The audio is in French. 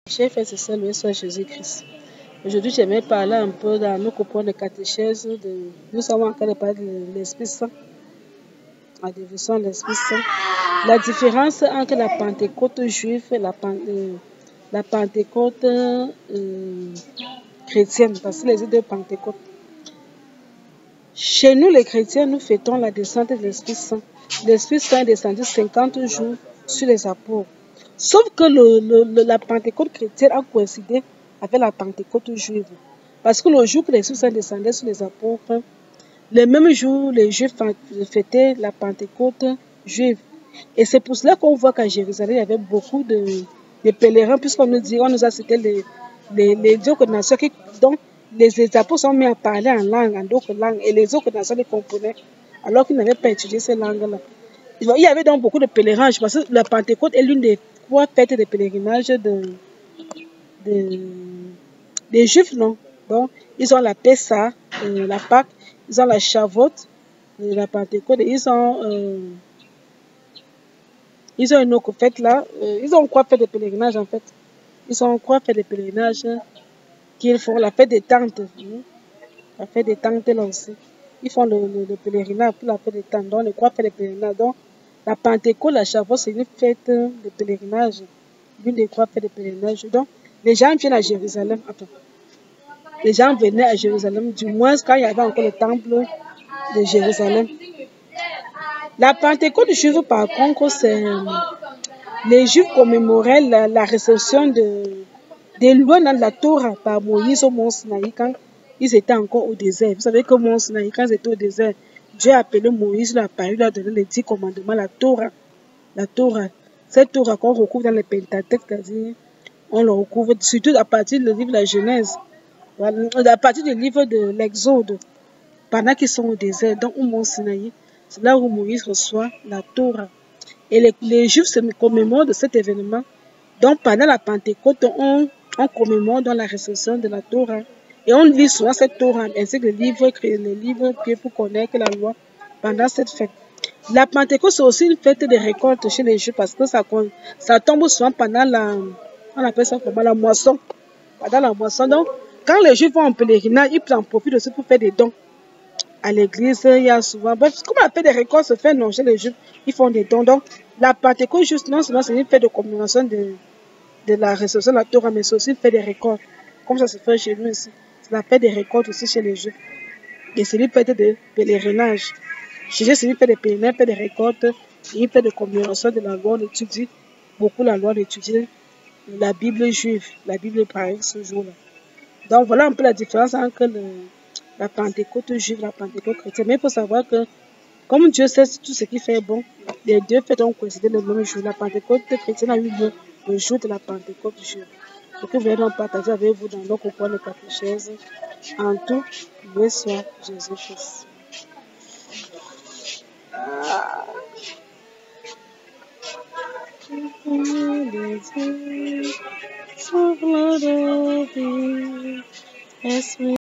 Chers frères et sœurs, loué soit Jésus-Christ. Aujourd'hui, j'aimerais parler un peu dans nos cours de catéchèse. Nous avons encore parlé de l'Esprit Saint, la dévotion de l'Esprit Saint. La différence entre la Pentecôte juive et la Pentecôte chrétienne, parce que les deux Pentecôtes. Chez nous, les chrétiens, nous fêtons la descente de l'Esprit Saint. L'Esprit Saint est descendu 50 jours sur les apôtres. Sauf que la Pentecôte chrétienne a coïncidé avec la Pentecôte juive. Parce que le jour que l'Esprit Saint descendait sur les apôtres, le même jour, les Juifs fêtaient la Pentecôte juive. Et c'est pour cela qu'on voit qu'à Jérusalem, il y avait beaucoup de pèlerins, puisqu'on nous a cité les autres nations dont les apôtres sont mis à parler en langue, en d'autres langues, et les autres nations les comprenaient, alors qu'ils n'avaient pas étudié ces langues-là. Il y avait donc beaucoup de pèlerinages, parce que la Pentecôte est l'une des trois fêtes de pèlerinage des Juifs, non? Donc, ils ont la Pessa, la Pâque, ils ont la Shavuot, la Pentecôte, et ils ont une autre fête là. Ils ont quoi faire de pèlerinage en fait? Ils ont quoi faire de pèlerinage qu'ils font? La fête des tentes. La fête des tentes là aussi. Ils font le pèlerinage pour la fête des tentes. Donc, les quoi faire de pèlerinage. Donc, la Pentecôte, la Shavuot, c'est une fête de pèlerinage. L'une des trois fêtes de pèlerinage. Donc, les gens viennent à Jérusalem. Attends. Les gens venaient à Jérusalem, du moins quand il y avait encore le temple de Jérusalem. La Pentecôte juive, par contre, c'est les Juifs commémoraient la réception des lois dans la Torah par Moïse au mont Sinaï quand ils étaient encore au désert. Vous savez que mont Sinaï, quand ils étaient au désert, Dieu a appelé Moïse, il a apparu, il a donné les 10 commandements, la Torah. La Torah. Cette Torah qu'on recouvre dans les Pentateuque, c'est-à-dire on le recouvre surtout à partir du livre de la Genèse, à partir du livre de l'Exode, pendant qu'ils sont au désert, donc au mont Sinaï, c'est là où Moïse reçoit la Torah. Et les Juifs se commémorent de cet événement. Donc pendant la Pentecôte, on commémore dans la réception de la Torah. Et on lit souvent cette Torah, ainsi que les livres pour connaître la loi pendant cette fête. La Pentecôte, c'est aussi une fête de récolte chez les Juifs parce que ça tombe souvent pendant on appelle ça comment, la moisson. Pendant la moisson. Donc, quand les Juifs vont en pèlerinage, ils en profitent aussi pour faire des dons. À l'église, il y a souvent, bref, comme la fête des récoltes se fait, non, chez les Juifs, ils font des dons. Donc, la Pentecôte, juste, non seulement c'est une fête de commémoration de la réception de la Torah, mais c'est aussi une fête des récoltes. Comme ça se fait chez nous ici. C'est la fête des récoltes aussi chez les Juifs. Et c'est une fête de pèlerinage. Chez eux, c'est une fête de pèlerinage, une fête de récolte, une fête de commémoration de la loi. On étudie beaucoup la loi, on étudie la Bible juive, la Bible pareille ce jour-là. Donc, voilà un peu la différence entre la Pentecôte juive et la Pentecôte chrétienne. Mais il faut savoir que, comme Dieu sait tout ce qui fait bon, les deux fêtes ont coïncidé le même jour. La Pentecôte chrétienne a eu lieu le jour de la Pentecôte juive. Ce que vous voulez donc partager avec vous dans notre cours de catéchèse. En tout, loué soit Jésus-Christ.